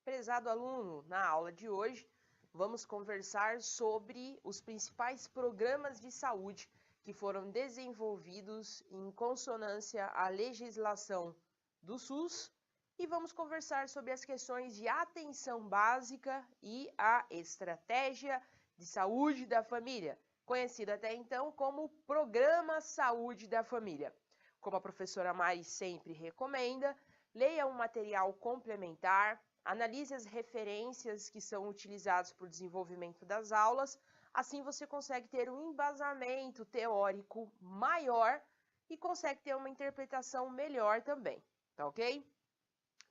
Prezado aluno, na aula de hoje vamos conversar sobre os principais programas de saúde que foram desenvolvidos em consonância à legislação do SUS e vamos conversar sobre as questões de atenção básica e a estratégia de saúde da família, conhecida até então como Programa Saúde da Família. Como a professora Mari sempre recomenda, leia um material complementar, analise as referências que são utilizadas para o desenvolvimento das aulas, assim você consegue ter um embasamento teórico maior e consegue ter uma interpretação melhor também, tá ok?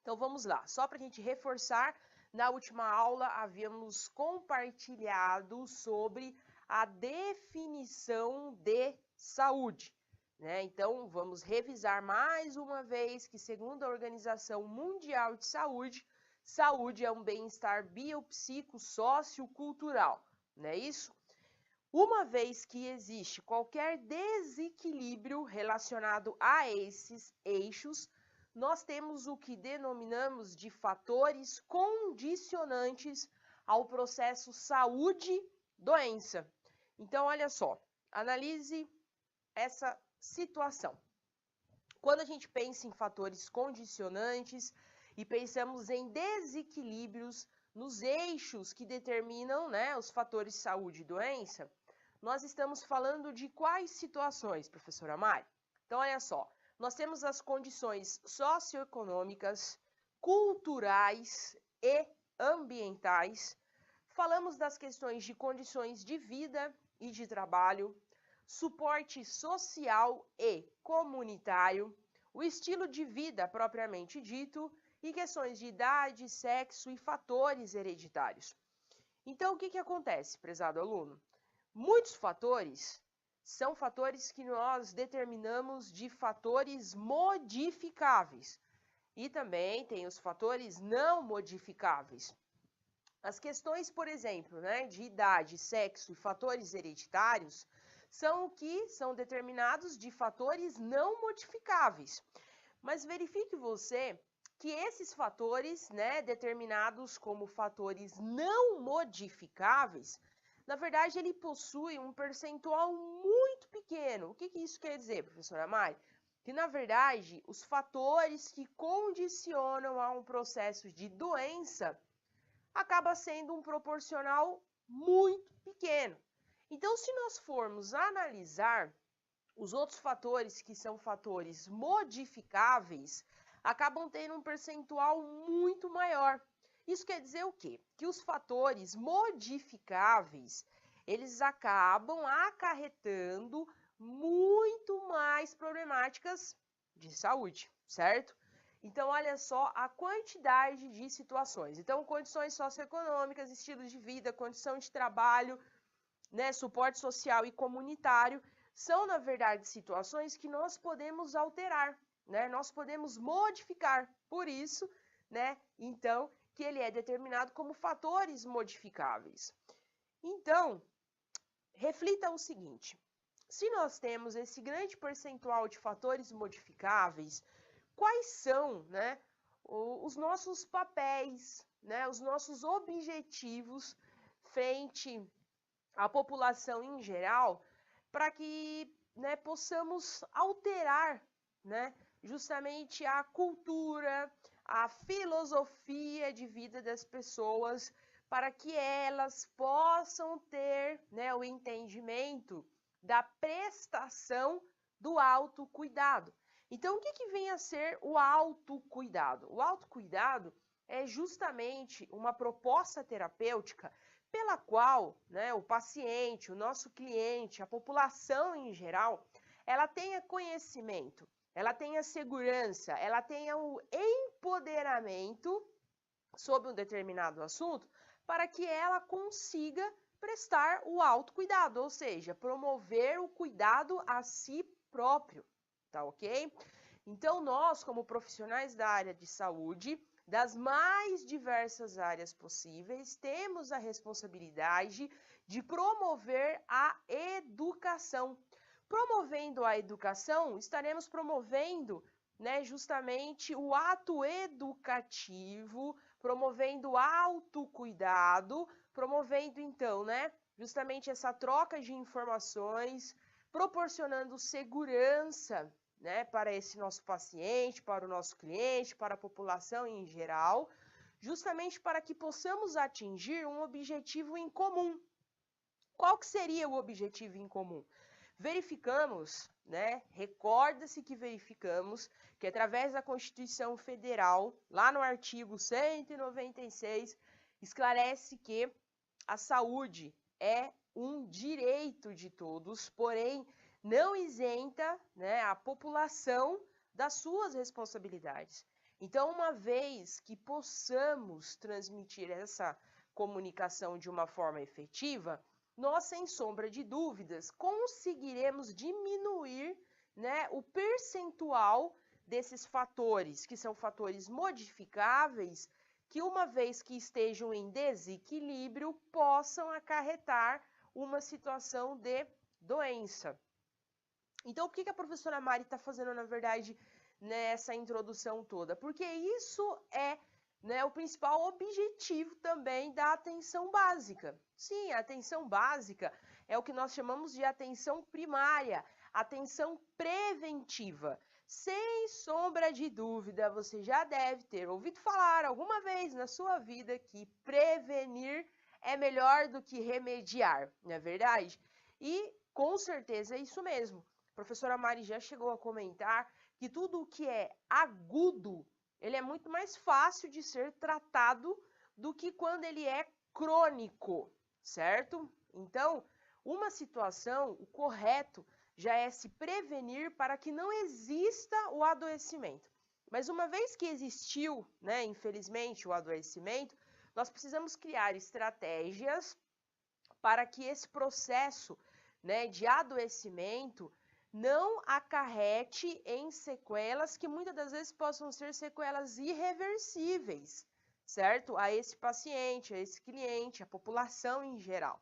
Então vamos lá, só para a gente reforçar, na última aula havíamos compartilhado sobre a definição de saúde. Então, vamos revisar mais uma vez que, segundo a Organização Mundial de Saúde, saúde é um bem-estar biopsico-sociocultural, não é isso? Uma vez que existe qualquer desequilíbrio relacionado a esses eixos, nós temos o que denominamos de fatores condicionantes ao processo saúde-doença. Então, olha só, analise essa situação. Quando a gente pensa em fatores condicionantes e pensamos em desequilíbrios nos eixos que determinam, os fatores saúde e doença, nós estamos falando de quais situações, professora Mari? Então, olha só, nós temos as condições socioeconômicas, culturais e ambientais, falamos das questões de condições de vida e de trabalho, suporte social e comunitário, o estilo de vida propriamente dito e questões de idade, sexo e fatores hereditários. Então, o que acontece, prezado aluno? Muitos fatores são fatores que nós determinamos de fatores modificáveis e também tem os fatores não modificáveis. As questões, por exemplo, de idade, sexo e fatores hereditários são o que são determinados de fatores não modificáveis. Mas verifique você que esses fatores, determinados como fatores não modificáveis, na verdade, ele possui um percentual muito pequeno. O que isso quer dizer, professora Mari? Que, na verdade, os fatores que condicionam a um processo de doença acaba sendo um proporcional muito pequeno. Então, se nós formos analisar os outros fatores que são fatores modificáveis, acabam tendo um percentual muito maior. Isso quer dizer o quê? Que os fatores modificáveis, eles acabam acarretando muito mais problemáticas de saúde, certo? Então, olha só a quantidade de situações. Então, condições socioeconômicas, estilos de vida, condição de trabalho, suporte social e comunitário, são, na verdade, situações que nós podemos alterar, nós podemos modificar. Por isso, então, que ele é determinado como fatores modificáveis. Então, reflita o seguinte, se nós temos esse grande percentual de fatores modificáveis, quais são, os nossos papéis, os nossos objetivos frente à população em geral, para que possamos alterar justamente a cultura, a filosofia de vida das pessoas, para que elas possam ter o entendimento da prestação do autocuidado. Então, o que vem a ser o autocuidado? O autocuidado é justamente uma proposta terapêutica pela qual o paciente, o nosso cliente, a população em geral, ela tenha conhecimento, ela tenha segurança, ela tenha o empoderamento sobre um determinado assunto para que ela consiga prestar o autocuidado, ou seja, promover o cuidado a si próprio, tá ok? Então, nós, como profissionais da área de saúde, das mais diversas áreas possíveis, temos a responsabilidade de promover a educação. Promovendo a educação, estaremos promovendo né, justamente o ato educativo, promovendo autocuidado, promovendo então, né, justamente essa troca de informações, proporcionando segurança, né, para esse nosso paciente, para o nosso cliente, para a população em geral, justamente para que possamos atingir um objetivo em comum. Qual que seria o objetivo em comum? Verificamos, né? Recorda-se que verificamos que através da Constituição Federal, lá no artigo 196, esclarece que a saúde é um direito de todos, porém não isenta, né, a população das suas responsabilidades. Então, uma vez que possamos transmitir essa comunicação de uma forma efetiva, nós, sem sombra de dúvidas, conseguiremos diminuir, né, o percentual desses fatores, que são fatores modificáveis, que uma vez que estejam em desequilíbrio, possam acarretar uma situação de doença. Então, o que a professora Mari está fazendo, na verdade, nessa introdução toda? Porque isso é, né, o principal objetivo também da atenção básica. Sim, a atenção básica é o que nós chamamos de atenção primária, atenção preventiva. Sem sombra de dúvida, você já deve ter ouvido falar alguma vez na sua vida que prevenir é melhor do que remediar, não é verdade? E com certeza é isso mesmo. A professora Mari já chegou a comentar que tudo o que é agudo, ele é muito mais fácil de ser tratado do que quando ele é crônico, certo? Então, uma situação, o correto já é se prevenir para que não exista o adoecimento. Mas uma vez que existiu, né, infelizmente, o adoecimento, nós precisamos criar estratégias para que esse processo, né, de adoecimento não acarrete em sequelas que muitas das vezes possam ser sequelas irreversíveis, certo? A esse paciente, a esse cliente, a população em geral,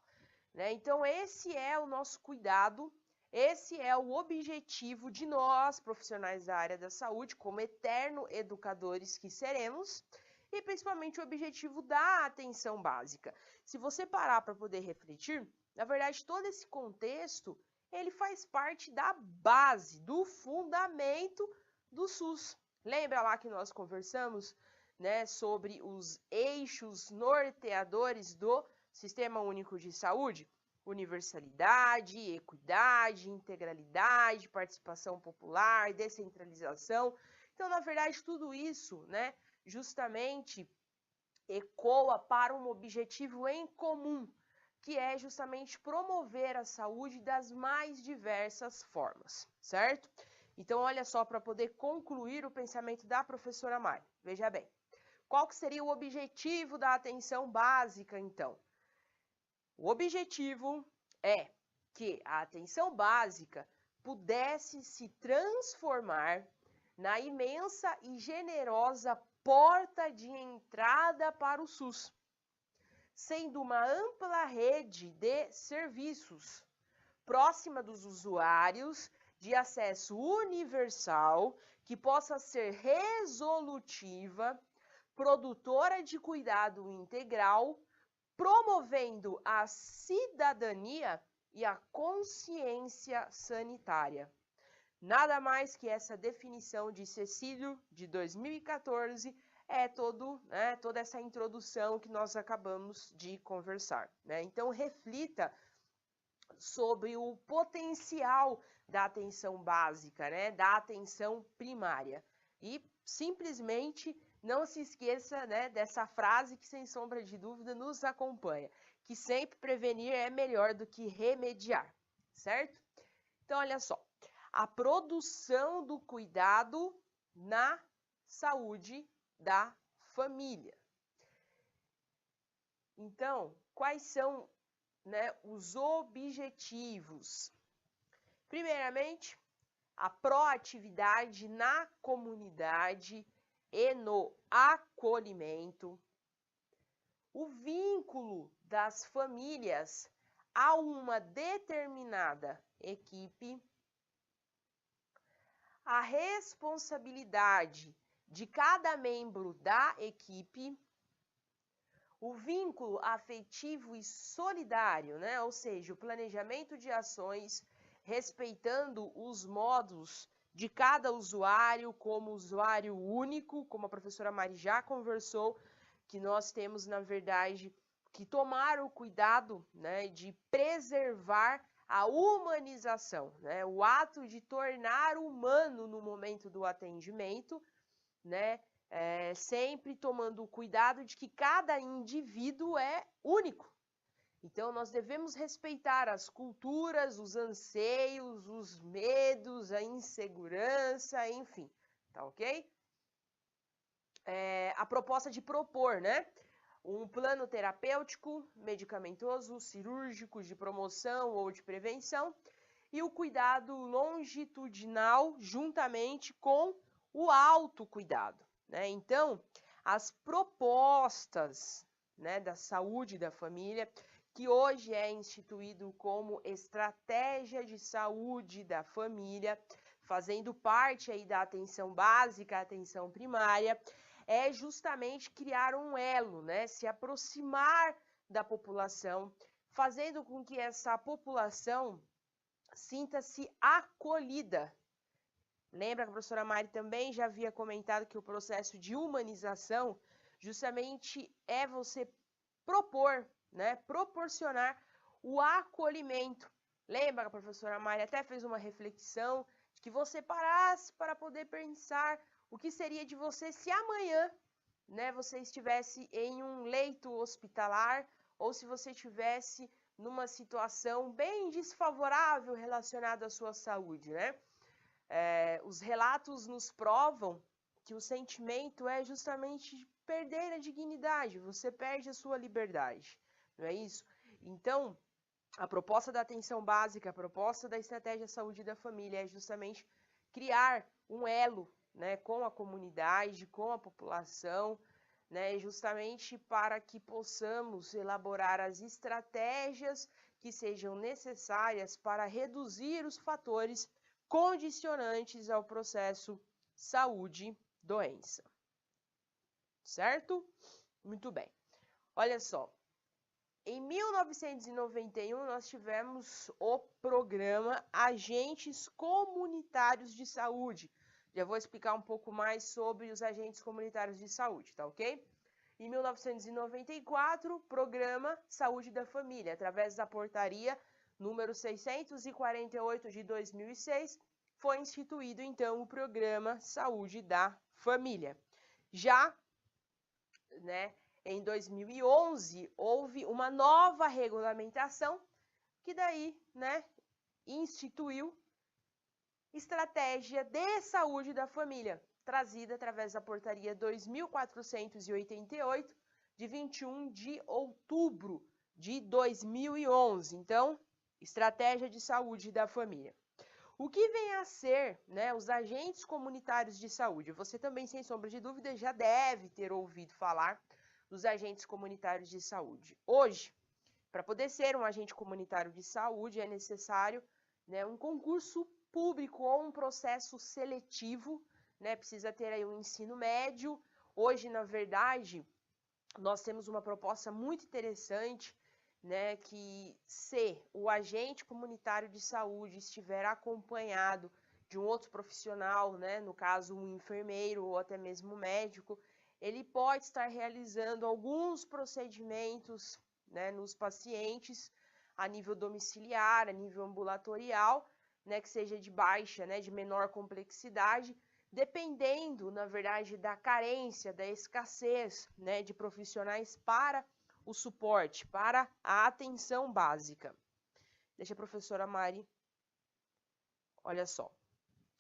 né? Então, esse é o nosso cuidado, esse é o objetivo de nós, profissionais da área da saúde, como eterno educadores que seremos, e principalmente o objetivo da atenção básica. Se você parar para poder refletir, na verdade, todo esse contexto, ele faz parte da base, do fundamento do SUS. Lembra lá que nós conversamos, né, sobre os eixos norteadores do Sistema Único de Saúde? Universalidade, equidade, integralidade, participação popular, descentralização. Então, na verdade, tudo isso, né, justamente ecoa para um objetivo em comum, que é justamente promover a saúde das mais diversas formas, certo? Então, olha só, para poder concluir o pensamento da professora Mari, veja bem, qual que seria o objetivo da atenção básica, então? O objetivo é que a atenção básica pudesse se transformar na imensa e generosa porta de entrada para o SUS, sendo uma ampla rede de serviços próxima dos usuários, de acesso universal, que possa ser resolutiva, produtora de cuidado integral, promovendo a cidadania e a consciência sanitária. Nada mais que essa definição de Cecílio, de 2014, é toda essa introdução que nós acabamos de conversar, né? Então, reflita sobre o potencial da atenção básica, né? Da atenção primária. E, simplesmente, não se esqueça, né, dessa frase que, sem sombra de dúvida, nos acompanha, que sempre prevenir é melhor do que remediar, certo? Então, olha só, a produção do cuidado na saúde da família. Então, quais são, né, os objetivos? Primeiramente, a proatividade na comunidade e no acolhimento, o vínculo das famílias a uma determinada equipe, a responsabilidade de cada membro da equipe, o vínculo afetivo e solidário, né? Ou seja, o planejamento de ações respeitando os modos de cada usuário como usuário único, como a professora Mari já conversou, que nós temos, na verdade, que tomar o cuidado, né, de preservar a humanização, né? O ato de tornar humano no momento do atendimento, né? Sempre tomando o cuidado de que cada indivíduo é único. Então, nós devemos respeitar as culturas, os anseios, os medos, a insegurança, enfim, tá ok? A proposta de propor, né? Um plano terapêutico, medicamentoso, cirúrgico, de promoção ou de prevenção, e o cuidado longitudinal juntamente com o autocuidado, né? Então, as propostas, né, da saúde da família, que hoje é instituído como estratégia de saúde da família, fazendo parte aí da atenção básica, atenção primária, é justamente criar um elo, né? Se aproximar da população, fazendo com que essa população sinta-se acolhida. Lembra que a professora Mari também já havia comentado que o processo de humanização justamente é você propor, né? Proporcionar o acolhimento. Lembra que a professora Mari até fez uma reflexão de que você parasse para poder pensar o que seria de você se amanhã, né, você estivesse em um leito hospitalar ou se você estivesse numa situação bem desfavorável relacionada à sua saúde, né? Os relatos nos provam que o sentimento é justamente perder a dignidade, você perde a sua liberdade, não é isso? Então, a proposta da atenção básica, a proposta da estratégia saúde da família é justamente criar um elo, né, com a comunidade, com a população, né, justamente para que possamos elaborar as estratégias que sejam necessárias para reduzir os fatores condicionantes ao processo saúde-doença. Certo? Muito bem. Olha só. Em 1991, nós tivemos o programa Agentes Comunitários de Saúde. Já vou explicar um pouco mais sobre os agentes comunitários de saúde, tá ok? Em 1994, programa Saúde da Família, através da portaria número 648 de 2006, foi instituído, então, o programa Saúde da Família. Já, né, em 2011, houve uma nova regulamentação que daí, né, instituiu estratégia de saúde da família, trazida através da portaria 2488, de 21 de outubro de 2011. Então, estratégia de saúde da família. O que vem a ser, né, os agentes comunitários de saúde? Você também, sem sombra de dúvida, já deve ter ouvido falar dos agentes comunitários de saúde. Hoje, para poder ser um agente comunitário de saúde, é necessário, né, um concurso público ou um processo seletivo, né, precisa ter aí um ensino médio. Hoje, na verdade, nós temos uma proposta muito interessante, né, que se o agente comunitário de saúde estiver acompanhado de um outro profissional, né, no caso um enfermeiro ou até mesmo um médico, ele pode estar realizando alguns procedimentos, né, nos pacientes a nível domiciliar, a nível ambulatorial, né, que seja de baixa, né, de menor complexidade, dependendo, na verdade, da carência, da escassez, né, de profissionais para o suporte, para a atenção básica. Deixa a professora Mari. Olha só,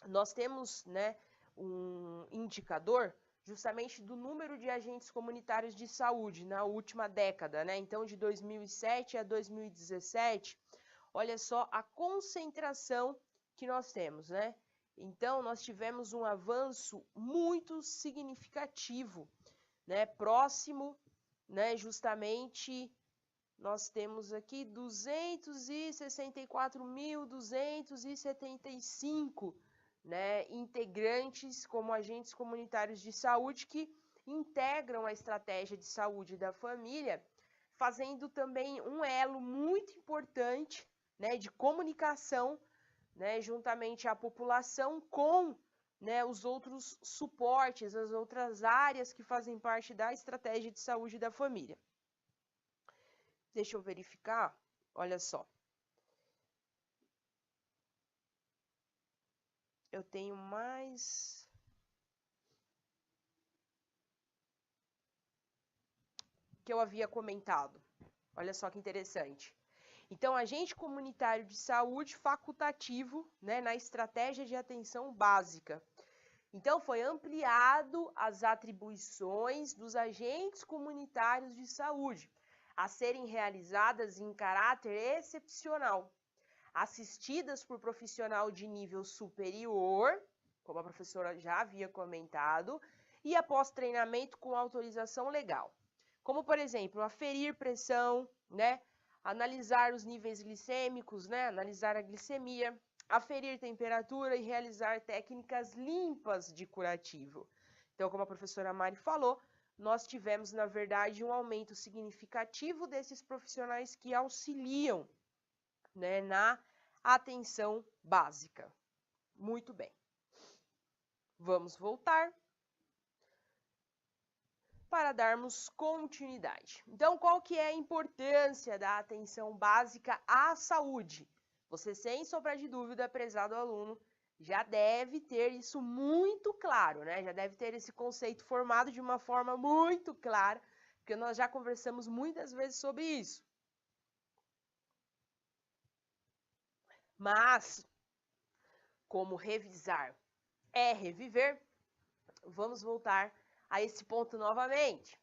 nós temos, né, um indicador justamente do número de agentes comunitários de saúde na última década, né? Então, de 2007 a 2017, olha só a concentração que nós temos, né? Então, nós tivemos um avanço muito significativo, né? Próximo, né? Justamente, nós temos aqui 264.275 né, integrantes como agentes comunitários de saúde que integram a estratégia de saúde da família, fazendo também um elo muito importante, né, de comunicação, né, juntamente à população com, né, os outros suportes, as outras áreas que fazem parte da estratégia de saúde da família. Deixa eu verificar, olha só. Eu tenho mais... que eu havia comentado. Olha só que interessante. Então, agente comunitário de saúde facultativo, né, na estratégia de atenção básica. Então, foi ampliado as atribuições dos agentes comunitários de saúde a serem realizadas em caráter excepcional, assistidas por profissional de nível superior, como a professora já havia comentado, e após treinamento com autorização legal. Como, por exemplo, aferir pressão, né? Analisar os níveis glicêmicos, né? Analisar a glicemia, aferir temperatura e realizar técnicas limpas de curativo. Então, como a professora Mari falou, nós tivemos, na verdade, um aumento significativo desses profissionais que auxiliam, né, na atenção básica. Muito bem. Vamos voltar para darmos continuidade. Então, qual que é a importância da atenção básica à saúde? Você, sem sombra de dúvida, prezado aluno, já deve ter isso muito claro, né? Já deve ter esse conceito formado de uma forma muito clara, porque nós já conversamos muitas vezes sobre isso. Mas, como revisar é reviver, vamos voltar a esse ponto novamente.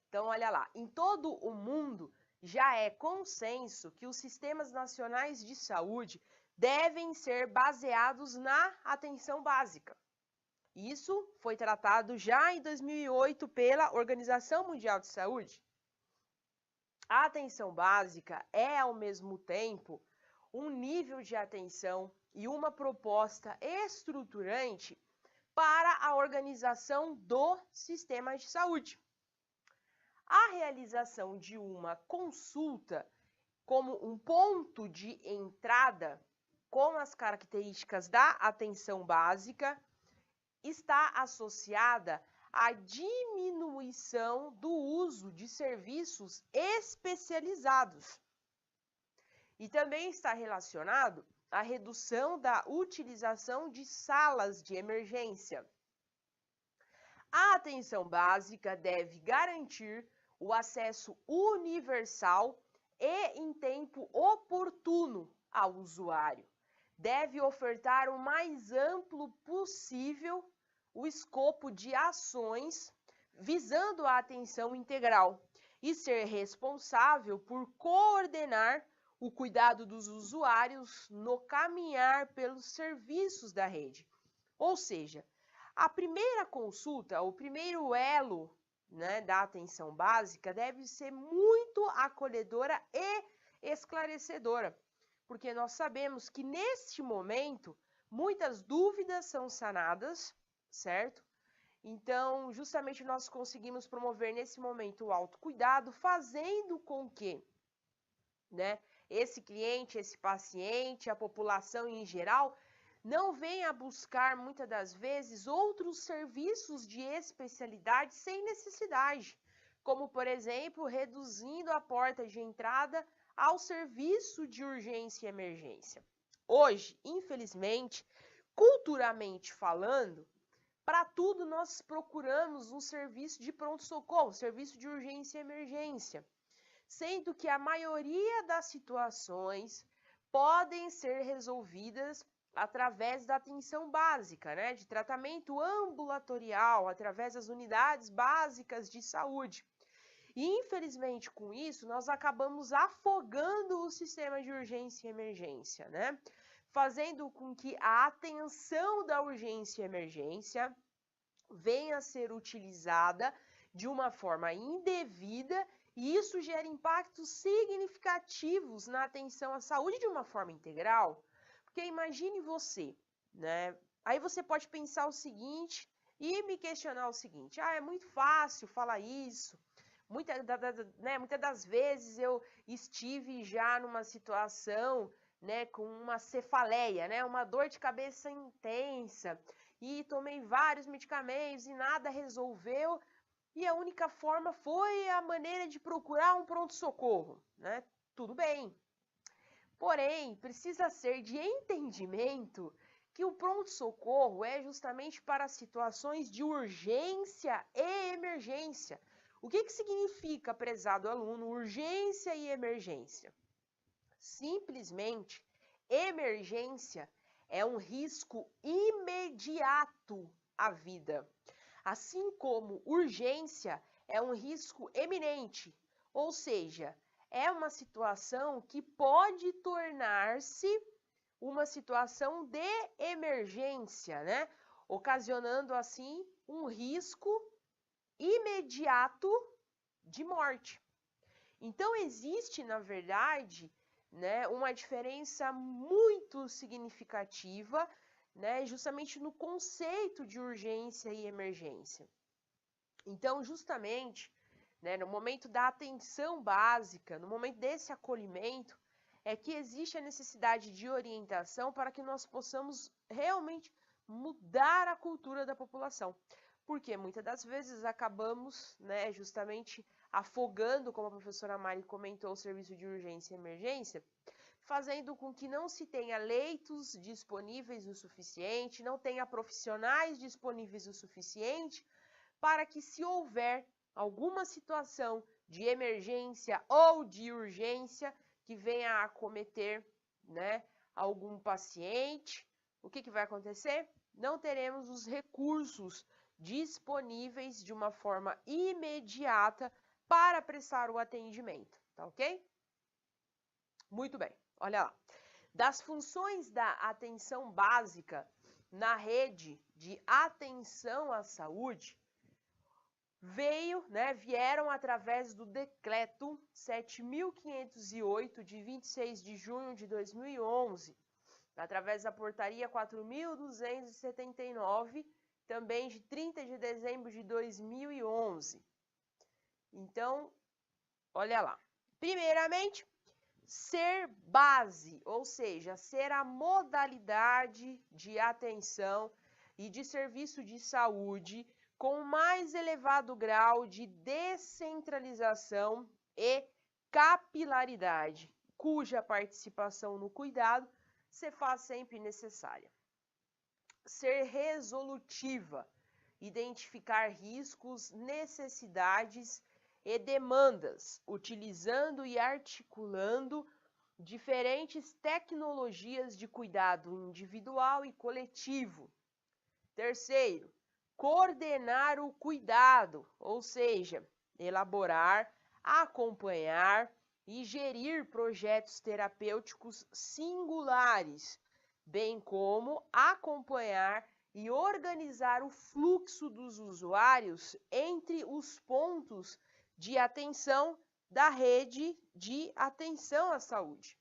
Então, olha lá, em todo o mundo já é consenso que os sistemas nacionais de saúde devem ser baseados na atenção básica. Isso foi tratado já em 2008 pela Organização Mundial de Saúde. A atenção básica é, ao mesmo tempo, um nível de atenção e uma proposta estruturante para a organização do sistema de saúde. A realização de uma consulta como um ponto de entrada com as características da atenção básica está associada à diminuição do uso de serviços especializados e também está relacionado à redução da utilização de salas de emergência. A atenção básica deve garantir o acesso universal e em tempo oportuno ao usuário. Deve ofertar o mais amplo possível o escopo de ações visando a atenção integral e ser responsável por coordenar o cuidado dos usuários no caminhar pelos serviços da rede. Ou seja, a primeira consulta, o primeiro elo, né, da atenção básica deve ser muito acolhedora e esclarecedora, porque nós sabemos que neste momento muitas dúvidas são sanadas, certo? Então, justamente nós conseguimos promover nesse momento o autocuidado, fazendo com que, né, esse cliente, esse paciente, a população em geral, não venha buscar, muitas das vezes, outros serviços de especialidade sem necessidade, como, por exemplo, reduzindo a porta de entrada ao serviço de urgência e emergência. Hoje, infelizmente, culturalmente falando, para tudo nós procuramos um serviço de pronto-socorro, serviço de urgência e emergência, sendo que a maioria das situações podem ser resolvidas através da atenção básica, né, de tratamento ambulatorial, através das unidades básicas de saúde. E, infelizmente, com isso, nós acabamos afogando o sistema de urgência e emergência, né, fazendo com que a atenção da urgência e emergência venha a ser utilizada de uma forma indevida e isso gera impactos significativos na atenção à saúde de uma forma integral. Porque imagine você, né, Aí você pode pensar o seguinte e me questionar o seguinte: é muito fácil falar isso. Muitas das vezes eu estive já numa situação, né, com uma cefaleia, né, uma dor de cabeça intensa, e tomei vários medicamentos e nada resolveu, e a única forma foi a maneira de procurar um pronto-socorro, né? Tudo bem. Porém, precisa ser de entendimento que o pronto-socorro é justamente para situações de urgência e emergência. O que significa, prezado aluno, urgência e emergência? Simplesmente, emergência é um risco imediato à vida, assim como urgência é um risco eminente, ou seja, é uma situação que pode tornar-se uma situação de emergência, né? Ocasionando assim um risco imediato de morte. Então existe, na verdade, né, uma diferença muito significativa, né, justamente no conceito de urgência e emergência. Então, justamente, né, no momento da atenção básica, no momento desse acolhimento, é que existe a necessidade de orientação para que nós possamos realmente mudar a cultura da população. Porque muitas das vezes acabamos, né, justamente afogando, como a professora Mari comentou, o serviço de urgência e emergência, fazendo com que não se tenha leitos disponíveis o suficiente, não tenha profissionais disponíveis o suficiente, para que, se houver alguma situação de emergência ou de urgência que venha a acometer, né, algum paciente, o que vai acontecer? Não teremos os recursos disponíveis de uma forma imediata para prestar o atendimento, tá ok? Muito bem, olha lá. Das funções da atenção básica na rede de atenção à saúde, vieram através do Decreto 7.508, de 26 de junho de 2011, através da Portaria 4.279, também de 30 de dezembro de 2011. Então, olha lá. Primeiramente, ser base, ou seja, ser a modalidade de atenção e de serviço de saúde com mais elevado grau de descentralização e capilaridade, cuja participação no cuidado se faz sempre necessária. Ser resolutiva, identificar riscos, necessidades e demandas, utilizando e articulando diferentes tecnologias de cuidado individual e coletivo. Terceiro, coordenar o cuidado, ou seja, elaborar, acompanhar e gerir projetos terapêuticos singulares, bem como acompanhar e organizar o fluxo dos usuários entre os pontos de atenção da rede de atenção à saúde.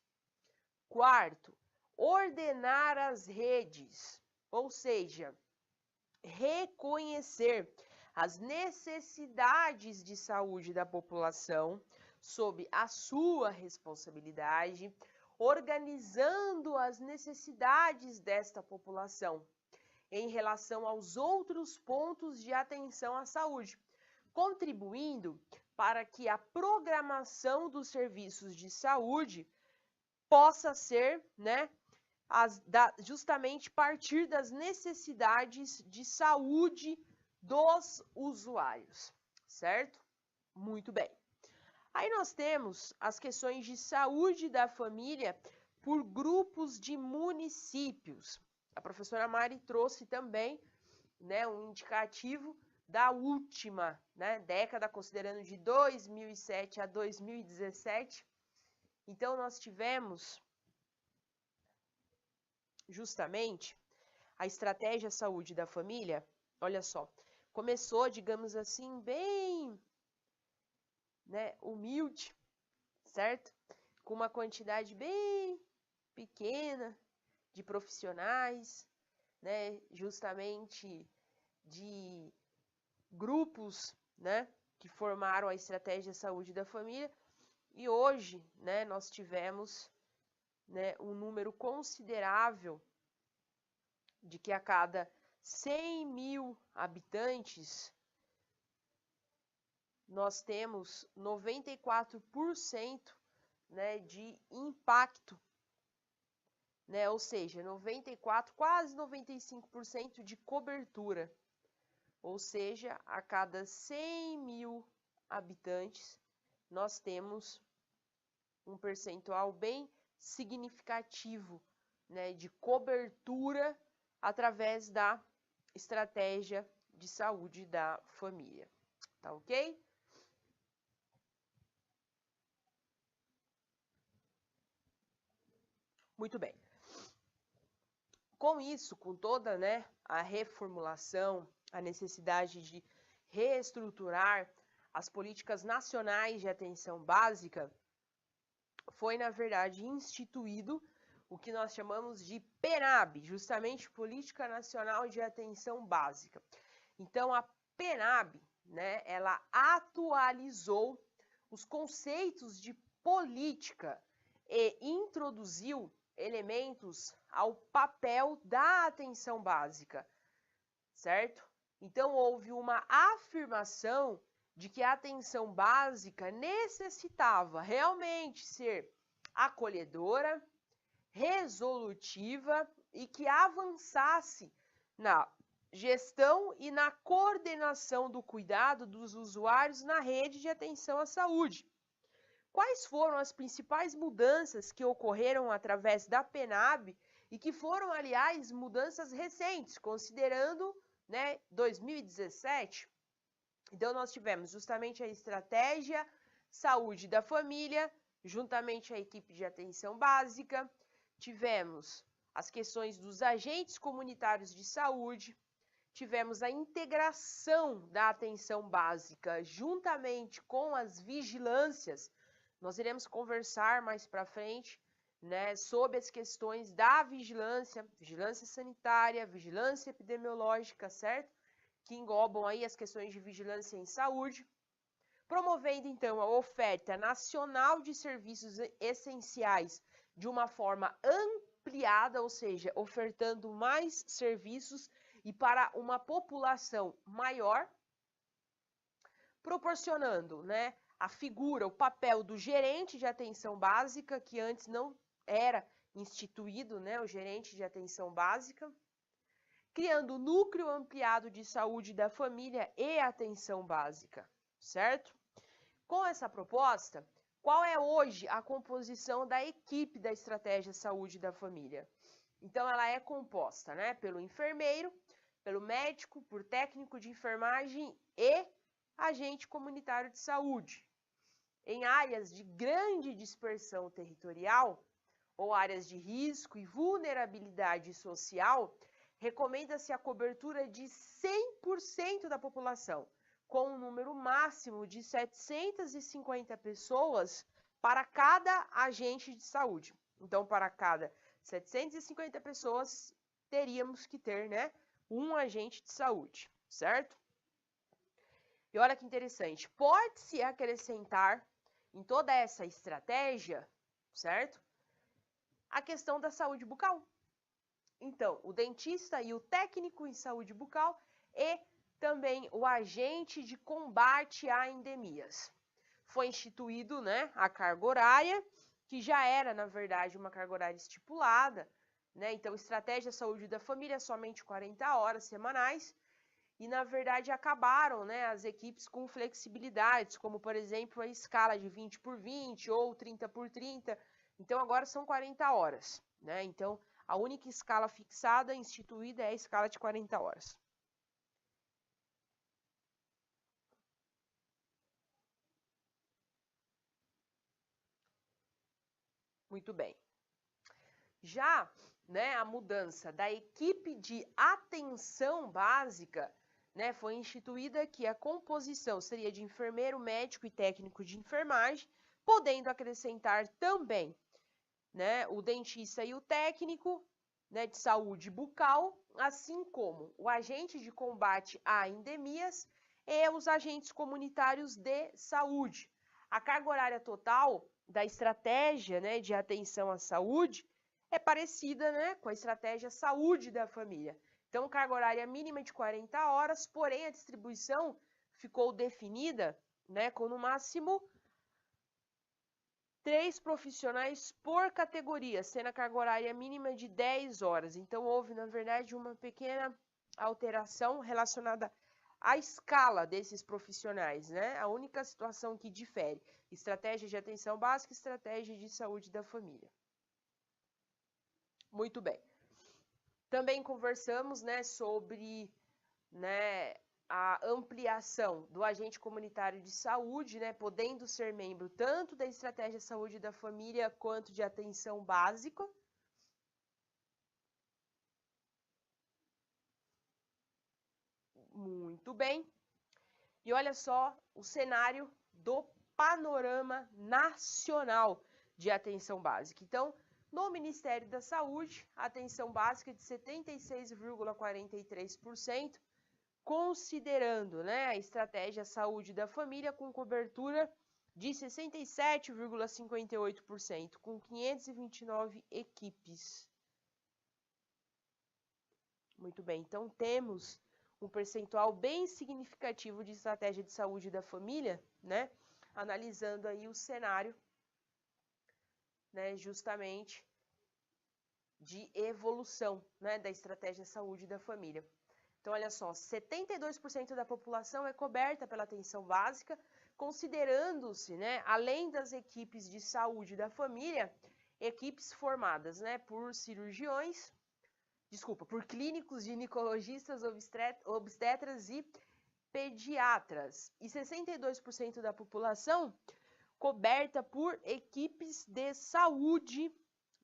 Quarto, ordenar as redes, ou seja, reconhecer as necessidades de saúde da população sob a sua responsabilidade, organizando as necessidades desta população em relação aos outros pontos de atenção à saúde, contribuindo para que a programação dos serviços de saúde possa ser, né, justamente partir das necessidades de saúde dos usuários, certo? Muito bem. Aí nós temos as questões de saúde da família por grupos de municípios. A professora Mari trouxe também, né, um indicativo da última, né, década, considerando de 2007 a 2017. Então, nós tivemos justamente a estratégia saúde da família. Olha só, começou, digamos assim, bem, né, humilde, certo? Com uma quantidade bem pequena de profissionais, né, justamente de grupos, né, que formaram a estratégia de saúde da família, e hoje, né, nós tivemos, né, um número considerável de que a cada 100 mil habitantes, nós temos 94%, né, de impacto, né, ou seja, 94, quase 95% de cobertura. Ou seja, a cada 100 mil habitantes, nós temos um percentual bem significativo, né, de cobertura através da estratégia de saúde da família. Tá ok? Muito bem. Com isso, com toda, né, a reformulação, a necessidade de reestruturar as políticas nacionais de atenção básica, foi, na verdade, instituído o que nós chamamos de PNAB, justamente Política Nacional de Atenção Básica. Então, a PNAB, né, ela atualizou os conceitos de política e introduziu elementos ao papel da atenção básica, certo? Então, houve uma afirmação de que a atenção básica necessitava realmente ser acolhedora, resolutiva e que avançasse na gestão e na coordenação do cuidado dos usuários na rede de atenção à saúde. Quais foram as principais mudanças que ocorreram através da PNAB e que foram, aliás, mudanças recentes, considerando, né, 2017? Então, nós tivemos justamente a estratégia saúde da família, juntamente à equipe de atenção básica, tivemos as questões dos agentes comunitários de saúde, tivemos a integração da atenção básica juntamente com as vigilâncias. Nós iremos conversar mais para frente, né, sobre as questões da vigilância, vigilância sanitária, vigilância epidemiológica, certo? Que englobam aí as questões de vigilância em saúde, promovendo então a oferta nacional de serviços essenciais de uma forma ampliada, ou seja, ofertando mais serviços e para uma população maior, proporcionando, né, a figura, o papel do gerente de atenção básica, que antes não era instituído, né, o gerente de atenção básica, criando o núcleo ampliado de saúde da família e atenção básica, certo? Com essa proposta, qual é hoje a composição da equipe da estratégia saúde da família? Então, ela é composta, né, pelo enfermeiro, pelo médico, por técnico de enfermagem e agente comunitário de saúde. Em áreas de grande dispersão territorial, ou áreas de risco e vulnerabilidade social, recomenda-se a cobertura de 100% da população, com um número máximo de 750 pessoas para cada agente de saúde. Então, para cada 750 pessoas, teríamos que ter, né, um agente de saúde, certo? E olha que interessante, pode-se acrescentar em toda essa estratégia, certo? A questão da saúde bucal. Então, o dentista e o técnico em saúde bucal e também o agente de combate a endemias. Foi instituído, né, a carga horária, que já era, na verdade, uma carga horária estipulada, né? Então, estratégia saúde da família, somente 40 horas semanais, e, na verdade, acabaram, né, as equipes com flexibilidades, como, por exemplo, a escala de 20x20 ou 30x30. Então, agora são 40 horas, né? Então, a única escala fixada instituída é a escala de 40 horas. Muito bem. Já, né, a mudança da equipe de atenção básica, né, foi instituída que a composição seria de enfermeiro, médico e técnico de enfermagem, podendo acrescentar também, né, o dentista e o técnico, né, de saúde bucal assim como o agente de combate a endemias e os agentes comunitários de saúde. A carga horária total da estratégia, né, de atenção à saúde é parecida, né, com a estratégia saúde da família. Então, carga horária mínima de 40 horas, porém a distribuição ficou definida, né, com no máximo 3 profissionais por categoria, sendo a carga horária mínima de 10 horas. Então, houve, na verdade, uma pequena alteração relacionada à escala desses profissionais, né? A única situação que difere: estratégia de atenção básica e estratégia de saúde da família. Muito bem. Também conversamos, né, sobre, né, a ampliação do agente comunitário de saúde, né, podendo ser membro tanto da estratégia de saúde da família quanto de atenção básica. Muito bem. E olha só o cenário do panorama nacional de atenção básica. Então, no Ministério da Saúde, a atenção básica é de 76,43%, considerando, né, a estratégia saúde da família com cobertura de 67,58%, com 529 equipes. Muito bem, então temos um percentual bem significativo de estratégia de saúde da família, né, analisando aí o cenário, né, justamente de evolução, né, da estratégia saúde da família. Então, olha só, 72% da população é coberta pela atenção básica, considerando-se, né, além das equipes de saúde da família, equipes formadas, né, por clínicos, ginecologistas, obstetras e pediatras. E 62% da população coberta por equipes de saúde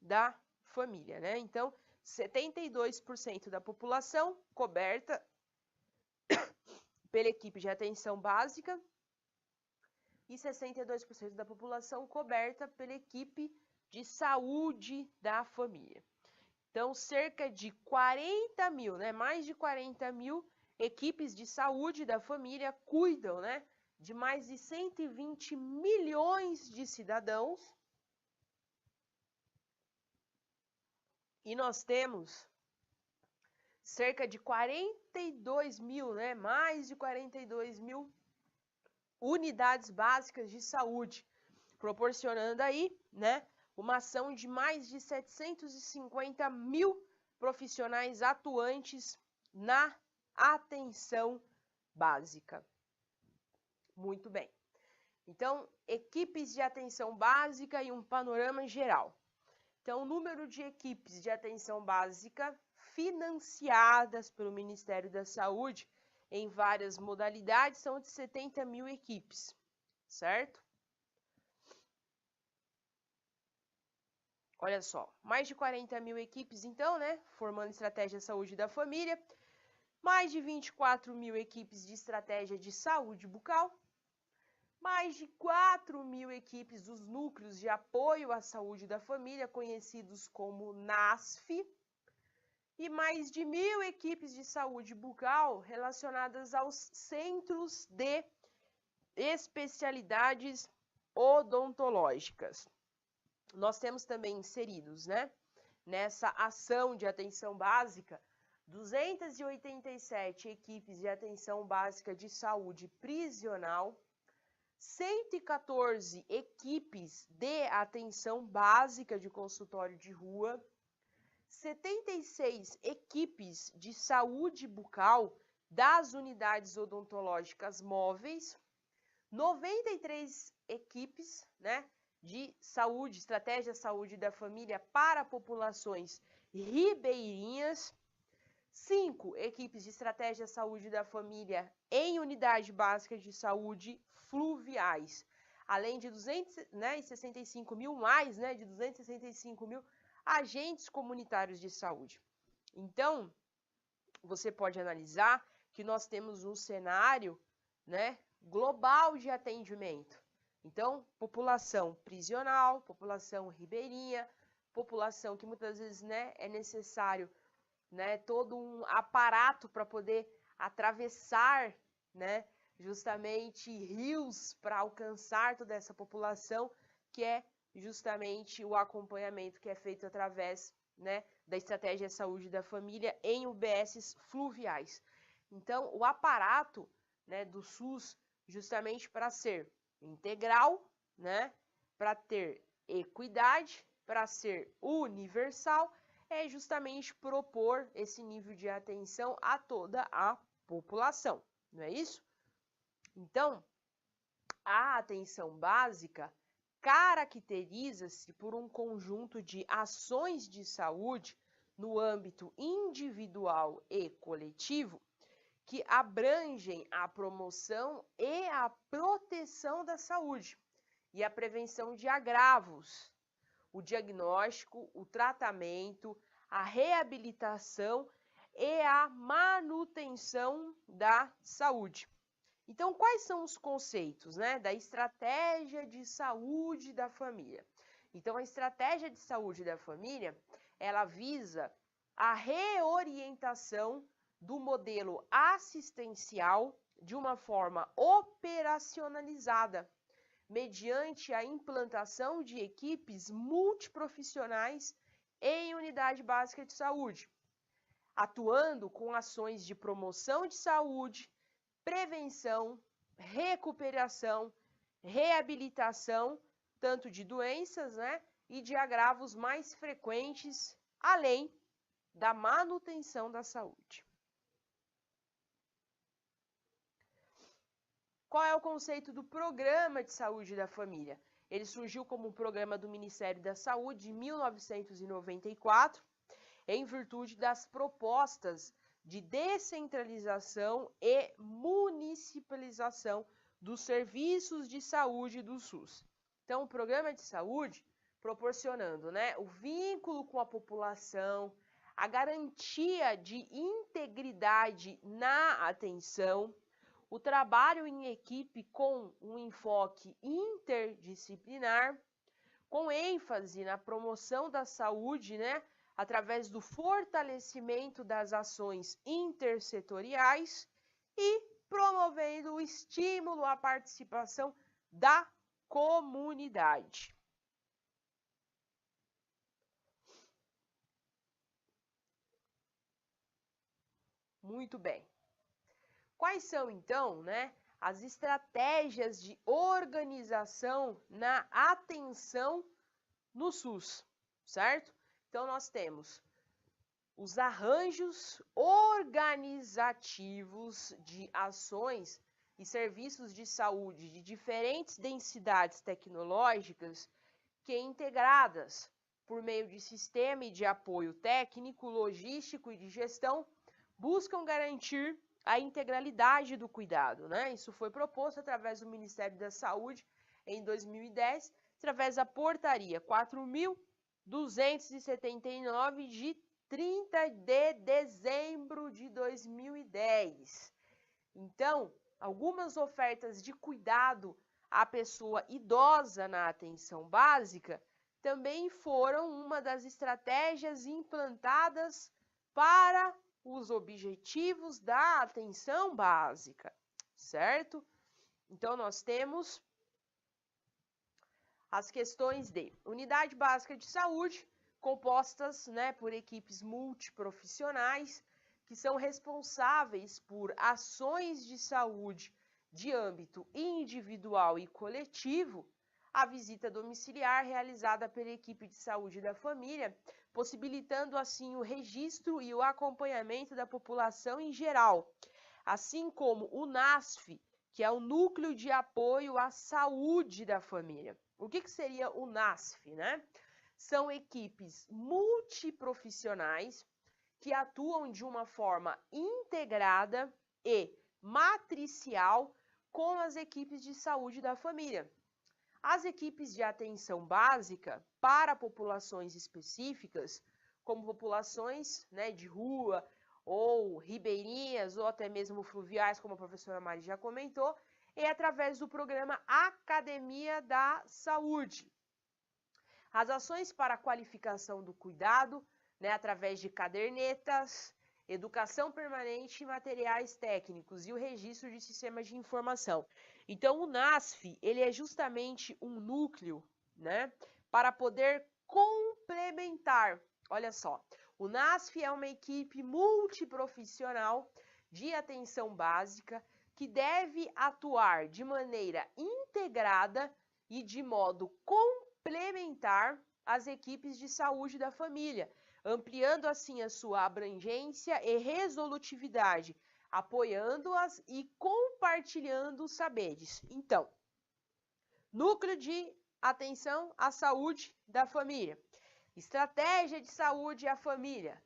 da família, né? Então, 72% da população coberta pela equipe de atenção básica e 62% da população coberta pela equipe de saúde da família. Então, cerca de 40 mil, né, mais de 40 mil equipes de saúde da família cuidam, né, de mais de 120 milhões de cidadãos. E nós temos cerca de 42 mil, né, mais de 42 mil unidades básicas de saúde, proporcionando aí, né, uma ação de mais de 750 mil profissionais atuantes na atenção básica. Muito bem. Então, equipes de atenção básica e um panorama geral. Então, o número de equipes de atenção básica financiadas pelo Ministério da Saúde em várias modalidades são de 70 mil equipes, certo? Olha só, mais de 40 mil equipes, então, né, formando estratégia de saúde da família, mais de 24 mil equipes de estratégia de saúde bucal, mais de 4 mil equipes dos núcleos de apoio à saúde da família, conhecidos como NASF, e mais de 1.000 equipes de saúde bucal relacionadas aos centros de especialidades odontológicas. Nós temos também inseridos, né, nessa ação de atenção básica, 287 equipes de atenção básica de saúde prisional, 114 equipes de atenção básica de consultório de rua, 76 equipes de saúde bucal das unidades odontológicas móveis, 93 equipes, né, de saúde, estratégia saúde da família para populações ribeirinhas, 5 equipes de estratégia saúde da família em unidade básica de saúde fluviais, além de 265 mil mais, né, de 265 mil agentes comunitários de saúde. Então, você pode analisar que nós temos um cenário, né, global de atendimento. Então, população prisional, população ribeirinha, população que muitas vezes, né, é necessário né, todo um aparato para poder atravessar, né, justamente rios para alcançar toda essa população, que é justamente o acompanhamento que é feito através, né, da estratégia de saúde da família em UBSs fluviais. Então, o aparato, né, do SUS, justamente para ser integral, né, para ter equidade, para ser universal, é justamente propor esse nível de atenção a toda a população, não é isso? Então, a atenção básica caracteriza-se por um conjunto de ações de saúde no âmbito individual e coletivo que abrangem a promoção e a proteção da saúde e a prevenção de agravos, o diagnóstico, o tratamento, a reabilitação e a manutenção da saúde. Então, quais são os conceitos, né, da estratégia de saúde da família? Então, a estratégia de saúde da família, ela visa a reorientação do modelo assistencial de uma forma operacionalizada, mediante a implantação de equipes multiprofissionais em unidade básica de saúde, atuando com ações de promoção de saúde, prevenção, recuperação, reabilitação, tanto de doenças, né, e de agravos mais frequentes, além da manutenção da saúde. Qual é o conceito do Programa de Saúde da Família? Ele surgiu como um programa do Ministério da Saúde em 1994, em virtude das propostas de descentralização e municipalização dos serviços de saúde do SUS. Então, o programa de saúde proporcionando, né, o vínculo com a população, a garantia de integridade na atenção, o trabalho em equipe com um enfoque interdisciplinar, com ênfase na promoção da saúde, né, através do fortalecimento das ações intersetoriais e promovendo o estímulo à participação da comunidade. Muito bem. Quais são, então, né, as estratégias de organização na atenção no SUS, certo? Então, nós temos os arranjos organizativos de ações e serviços de saúde de diferentes densidades tecnológicas que, integradas por meio de sistema de apoio técnico, logístico e de gestão, buscam garantir a integralidade do cuidado, né? Isso foi proposto através do Ministério da Saúde em 2010, através da portaria 4.279 de 30 de dezembro de 2010. Então, algumas ofertas de cuidado à pessoa idosa na atenção básica também foram uma das estratégias implantadas para os objetivos da atenção básica, certo? Então, nós temos as questões de unidade básica de saúde, compostas, né, por equipes multiprofissionais, que são responsáveis por ações de saúde de âmbito individual e coletivo, a visita domiciliar realizada pela equipe de saúde da família, possibilitando assim o registro e o acompanhamento da população em geral, assim como o NASF, que é o Núcleo de Apoio à Saúde da Família. O que seria o NASF, né? São equipes multiprofissionais que atuam de uma forma integrada e matricial com as equipes de saúde da família. As equipes de atenção básica para populações específicas, como populações, né, de rua ou ribeirinhas ou até mesmo fluviais, como a professora Mari já comentou, é através do programa Academia da Saúde. As ações para a qualificação do cuidado né, através de cadernetas, educação permanente e materiais técnicos e o registro de sistemas de informação. Então, o NASF, ele é justamente um núcleo, né, para poder complementar. Olha só, o NASF é uma equipe multiprofissional de atenção básica que deve atuar de maneira integrada e de modo complementar às equipes de saúde da família, ampliando assim a sua abrangência e resolutividade, apoiando-as e compartilhando os saberes. Então, núcleo de atenção à saúde da família, estratégia de saúde à família,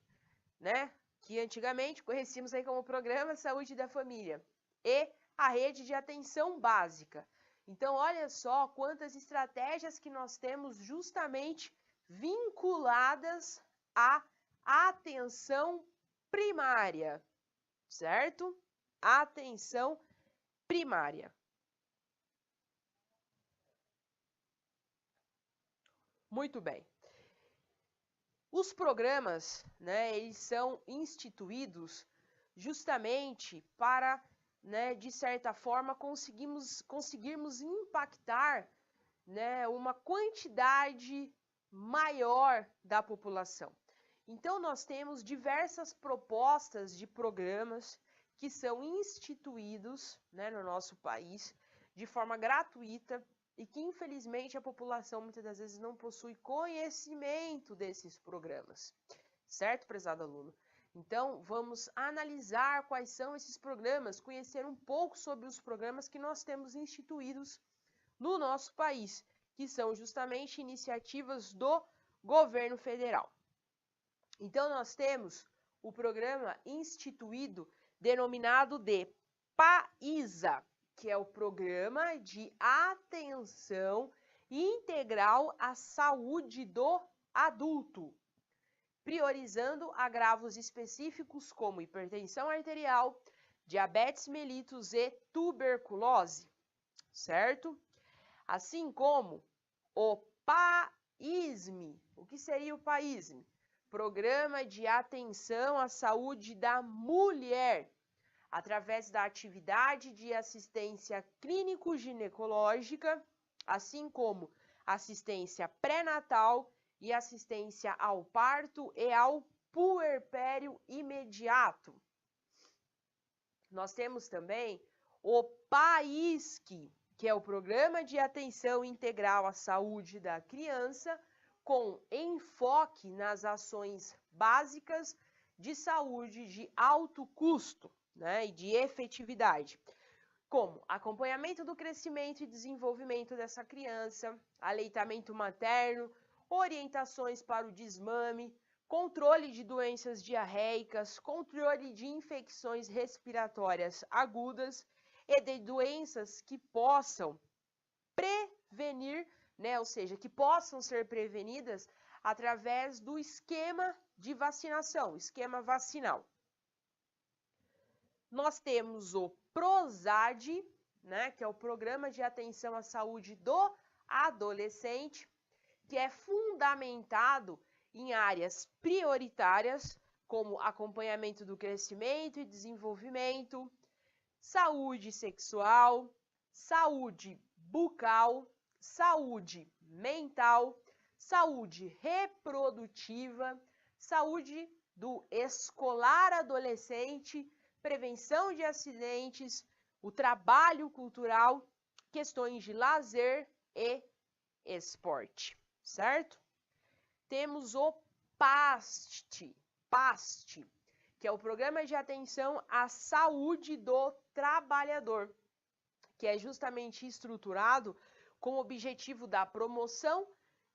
né? Que antigamente conhecíamos aí como Programa Saúde da Família, e a rede de atenção básica. Então, olha só quantas estratégias que nós temos justamente vinculadas à atenção primária, certo? Atenção primária. Muito bem. Os programas, né, eles são instituídos justamente para, né, de certa forma, conseguirmos impactar, né, uma quantidade maior da população. Então, nós temos diversas propostas de programas que são instituídos, né, no nosso país de forma gratuita e que, infelizmente, a população muitas das vezes não possui conhecimento desses programas. Certo, prezado aluno? Então, vamos analisar quais são esses programas, conhecer um pouco sobre os programas que nós temos instituídos no nosso país, que são justamente iniciativas do governo federal. Então, nós temos o programa instituído denominado de PAISA, que é o Programa de Atenção Integral à Saúde do Adulto, priorizando agravos específicos como hipertensão arterial, diabetes mellitus e tuberculose, certo? Assim como o PAISME. O que seria o PAISME? Programa de Atenção à Saúde da Mulher, através da atividade de assistência clínico-ginecológica, assim como assistência pré-natal e assistência ao parto e ao puerpério imediato. Nós temos também o PAISC, que é o Programa de Atenção Integral à Saúde da Criança, com enfoque nas ações básicas de saúde de alto custo, né, e de efetividade, como acompanhamento do crescimento e desenvolvimento dessa criança, aleitamento materno, orientações para o desmame, controle de doenças diarreicas, controle de infecções respiratórias agudas e de doenças que possam prevenir, né, ou seja, que possam ser prevenidas através do esquema de vacinação, esquema vacinal. Nós temos o PROSAD, né, que é o Programa de Atenção à Saúde do Adolescente, que é fundamentado em áreas prioritárias, como acompanhamento do crescimento e desenvolvimento, saúde sexual, saúde bucal, saúde mental, saúde reprodutiva, saúde do escolar adolescente, prevenção de acidentes, o trabalho cultural, questões de lazer e esporte, certo? Temos o PAST, que é o Programa de Atenção à Saúde do Trabalhador, que é justamente estruturado com o objetivo da promoção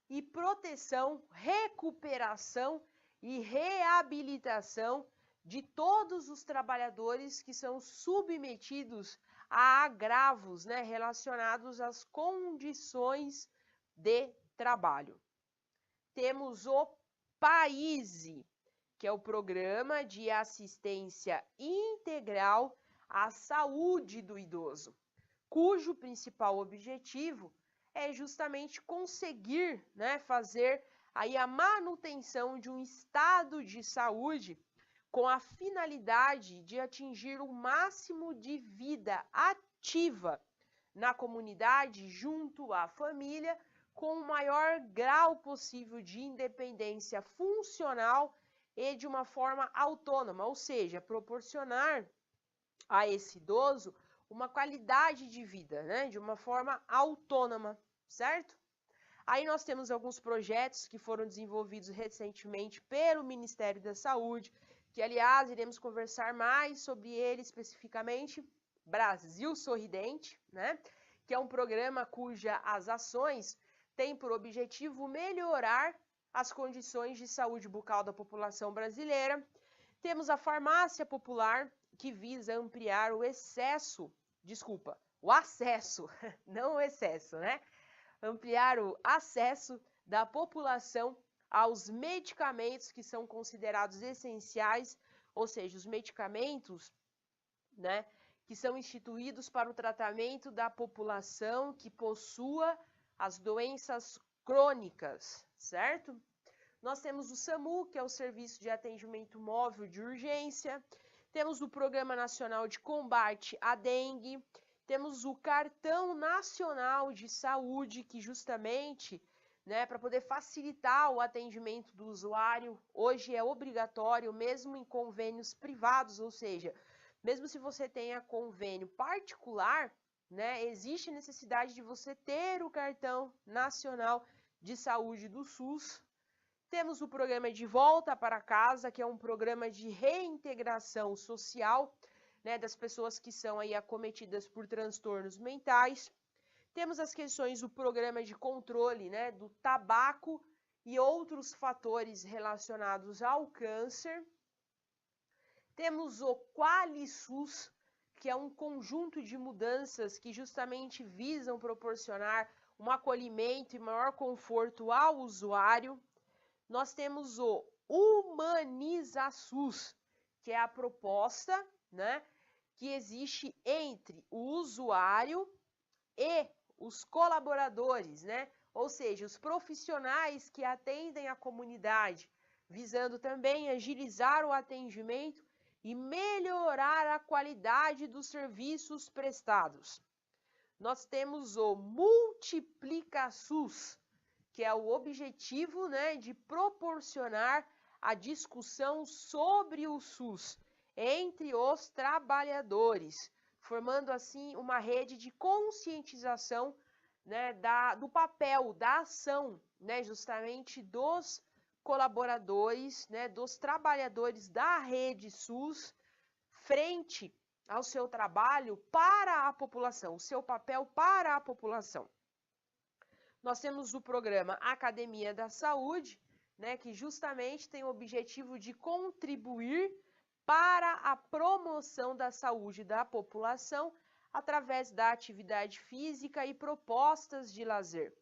e proteção, recuperação e reabilitação de todos os trabalhadores que são submetidos a agravos, né, relacionados às condições de trabalho. Temos o PAISE, que é o Programa de Assistência Integral à Saúde do Idoso, cujo principal objetivo é justamente conseguir, né, fazer aí a manutenção de um estado de saúde com a finalidade de atingir o máximo de vida ativa na comunidade junto à família, com o maior grau possível de independência funcional e de uma forma autônoma, ou seja, proporcionar a esse idoso uma qualidade de vida, né, de uma forma autônoma, certo? Aí nós temos alguns projetos que foram desenvolvidos recentemente pelo Ministério da Saúde, que, aliás, iremos conversar mais sobre ele especificamente. Brasil Sorridente, né? Que é um programa cuja as ações têm por objetivo melhorar as condições de saúde bucal da população brasileira. Temos a farmácia popular, que visa ampliar o acesso, não o excesso, né? Ampliar o acesso da população aos medicamentos que são considerados essenciais, ou seja, os medicamentos, né, que são instituídos para o tratamento da população que possua as doenças crônicas, certo? Nós temos o SAMU, que é o Serviço de Atendimento Móvel de Urgência, temos o Programa Nacional de Combate à Dengue, temos o Cartão Nacional de Saúde, que justamente, né, para poder facilitar o atendimento do usuário, hoje é obrigatório, mesmo em convênios privados, ou seja, mesmo se você tenha convênio particular, né, existe necessidade de você ter o Cartão Nacional de Saúde do SUS. Temos o programa De Volta para Casa, que é um programa de reintegração social, né, das pessoas que são aí acometidas por transtornos mentais. Temos as questões do programa de controle, né, do tabaco e outros fatores relacionados ao câncer. Temos o QualiSUS, que é um conjunto de mudanças que justamente visam proporcionar um acolhimento e maior conforto ao usuário. Nós temos o HumanizaSUS, que é a proposta, né, que existe entre o usuário e os colaboradores, né, ou seja, os profissionais que atendem a comunidade, visando também agilizar o atendimento e melhorar a qualidade dos serviços prestados. Nós temos o MultiplicaSUS, que é o objetivo, né, de proporcionar a discussão sobre o SUS entre os trabalhadores, formando assim uma rede de conscientização, né, do papel, da ação, né, justamente dos colaboradores, né, dos trabalhadores da rede SUS frente ao seu trabalho para a população, o seu papel para a população. Nós temos o programa Academia da Saúde, né, que justamente tem o objetivo de contribuir para a promoção da saúde da população através da atividade física e propostas de lazer.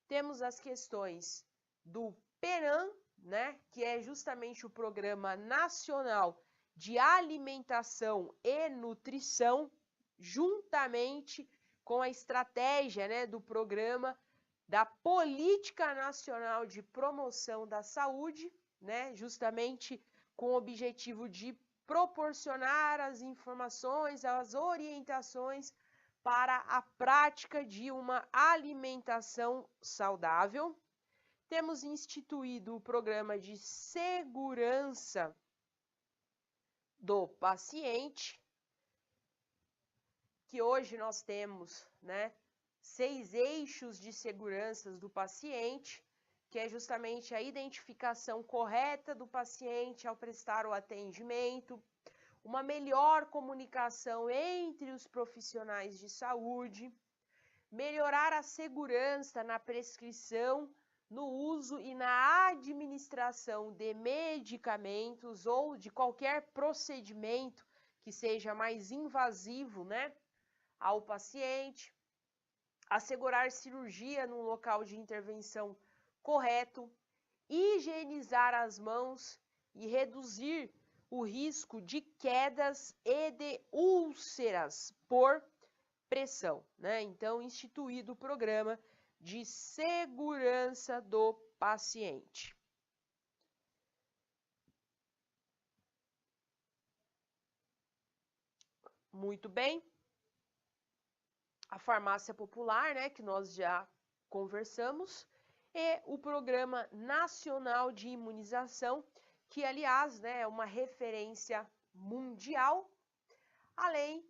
Temos as questões do PENAM, né, que é justamente o Programa Nacional de Alimentação e Nutrição, juntamente com a estratégia, né, do programa da Política Nacional de Promoção da Saúde, né, justamente com o objetivo de proporcionar as informações, as orientações para a prática de uma alimentação saudável. Temos instituído o programa de segurança do paciente, que hoje nós temos, né, 6 eixos de segurança do paciente, que é justamente a identificação correta do paciente ao prestar o atendimento, uma melhor comunicação entre os profissionais de saúde, melhorar a segurança na prescrição, no uso e na administração de medicamentos ou de qualquer procedimento que seja mais invasivo, né, ao paciente, assegurar cirurgia num local de intervenção correto, higienizar as mãos e reduzir o risco de quedas e de úlceras por pressão, né? Então, instituído o programa de segurança do paciente. Muito bem. A farmácia popular, né, que nós já conversamos, e o Programa Nacional de Imunização, que, aliás, né, é uma referência mundial, além,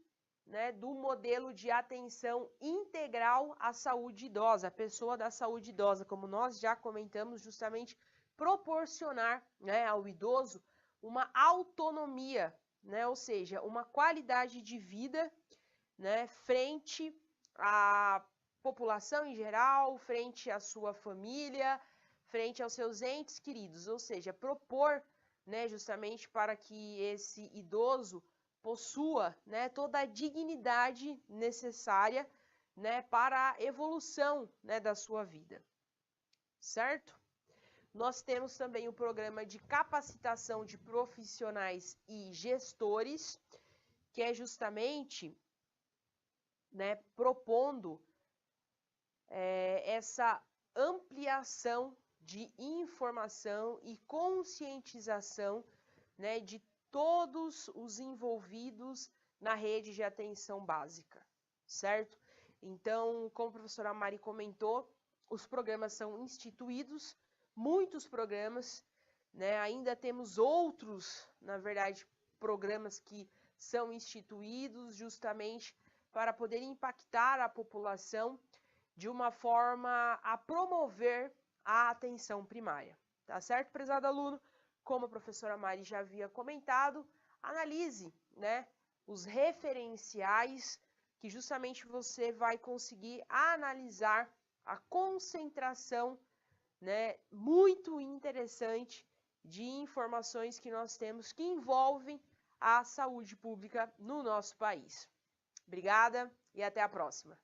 né, do modelo de atenção integral à saúde idosa, a pessoa da saúde idosa, como nós já comentamos, justamente proporcionar, né, ao idoso uma autonomia, né, ou seja, uma qualidade de vida, né, frente à população em geral, frente à sua família, frente aos seus entes queridos, ou seja, propor, né, justamente para que esse idoso possua, né, toda a dignidade necessária, né, para a evolução, né, da sua vida, certo? Nós temos também o programa de capacitação de profissionais e gestores, que é justamente, né, propondo essa ampliação de informação e conscientização, né, de todos os envolvidos na rede de atenção básica, certo? Então, como a professora Mari comentou, os programas são instituídos, muitos programas, né? Ainda temos outros, na verdade, programas que são instituídos justamente para poder impactar a população de uma forma a promover a atenção primária. Tá certo, prezado aluno? Como a professora Mari já havia comentado, analise, né, os referenciais que justamente você vai conseguir analisar a concentração, né, muito interessante de informações que nós temos que envolvem a saúde pública no nosso país. Obrigada e até a próxima.